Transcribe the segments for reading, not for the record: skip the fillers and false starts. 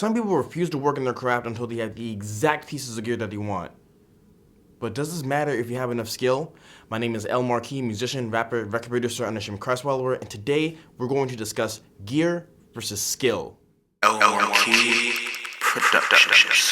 Some people refuse to work in their craft until they have the exact pieces of gear that they want. But does this matter if you have enough skill? My name is El Marquis, musician, rapper, record producer, and Ashim Cresswellower, and today we're going to discuss gear versus skill. El Marquis Productions.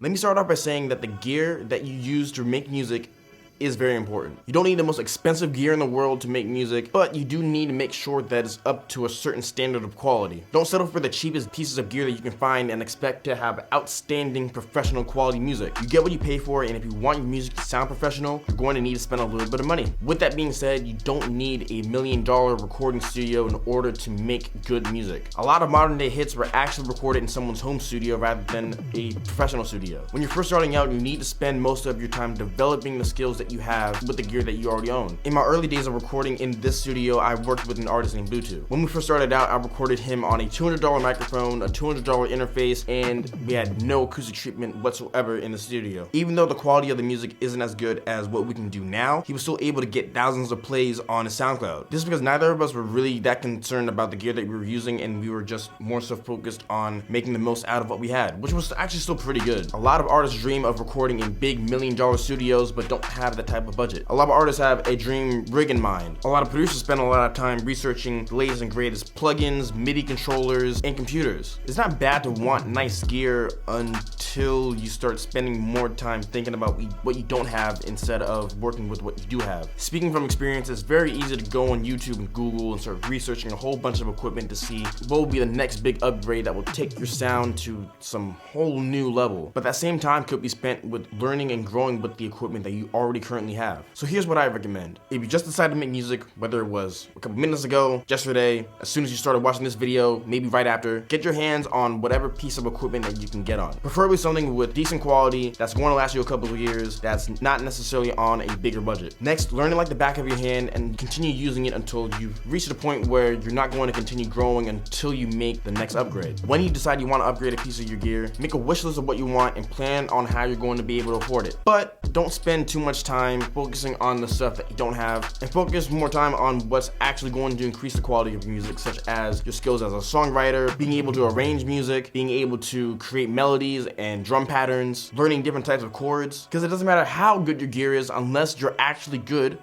Let me start off by saying that the gear that you use to make music is very important. You don't need the most expensive gear in the world to make music, but you do need to make sure that it's up to a certain standard of quality. Don't settle for the cheapest pieces of gear that you can find and expect to have outstanding professional quality music. You get what you pay for, and if you want your music to sound professional, you're going to need to spend a little bit of money. With that being said, you don't need $1 million recording studio in order to make good music. A lot of modern day hits were actually recorded in someone's home studio rather than a professional studio. When you're first starting out, you need to spend most of your time developing the skills that you have with the gear that you already own. In my early days of recording in this studio, I worked with an artist named Bluetooth. When we first started out, I recorded him on a $200 microphone, a $200 interface, and we had no acoustic treatment whatsoever in the studio. Even though the quality of the music isn't as good as what we can do now, he was still able to get thousands of plays on his SoundCloud. This is because neither of us were really that concerned about the gear that we were using, and we were just more so focused on making the most out of what we had, which was actually still pretty good. A lot of artists dream of recording in big $1 million studios, but don't have the type of budget. A lot of artists have a dream rig in mind. A lot of producers spend a lot of time researching the latest and greatest plugins, MIDI controllers, and computers. It's not bad to want nice gear until you start spending more time thinking about what you don't have instead of working with what you do have. Speaking from experience, it's very easy to go on YouTube and Google and start researching a whole bunch of equipment to see what will be the next big upgrade that will take your sound to some whole new level. But that same time could be spent with learning and growing with the equipment that you already currently have. So here's what I recommend. If you just decided to make music, whether it was a couple minutes ago, yesterday, as soon as you started watching this video, maybe right after, get your hands on whatever piece of equipment that you can get on. Preferably something with decent quality, that's going to last you a couple of years, that's not necessarily on a bigger budget. Next, learn it like the back of your hand and continue using it until you've reached a point where you're not going to continue growing until you make the next upgrade. When you decide you want to upgrade a piece of your gear, make a wish list of what you want and plan on how you're going to be able to afford it. But don't spend too much time focusing on the stuff that you don't have, and focus more time on what's actually going to increase the quality of your music, such as your skills as a songwriter, being able to arrange music, being able to create melodies and drum patterns, learning different types of chords, because it doesn't matter how good your gear is unless you're actually good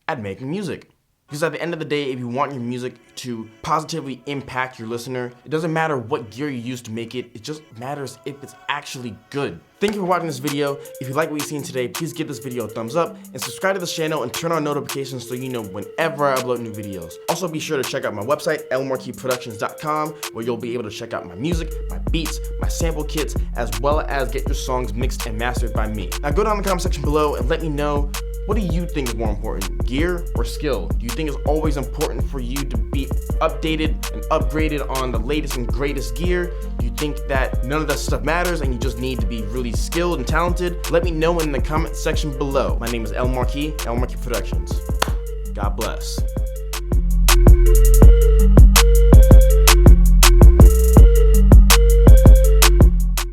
at making music. Because at the end of the day, if you want your music to positively impact your listener, it doesn't matter what gear you use to make it, it just matters if it's actually good. Thank you for watching this video. If you like what you've seen today, please give this video a thumbs up and subscribe to this channel and turn on notifications so you know whenever I upload new videos. Also be sure to check out my website, elmarquisproductions.com, where you'll be able to check out my music, my beats, my sample kits, as well as get your songs mixed and mastered by me. Now go down in the comment section below and let me know, what do you think is more important, gear or skill? Do you think it's always important for you to be updated and upgraded on the latest and greatest gear? Do you think that none of that stuff matters and you just need to be really skilled and talented? Let me know in the comment section below. My name is El Marquis, El Marquis Productions. God bless.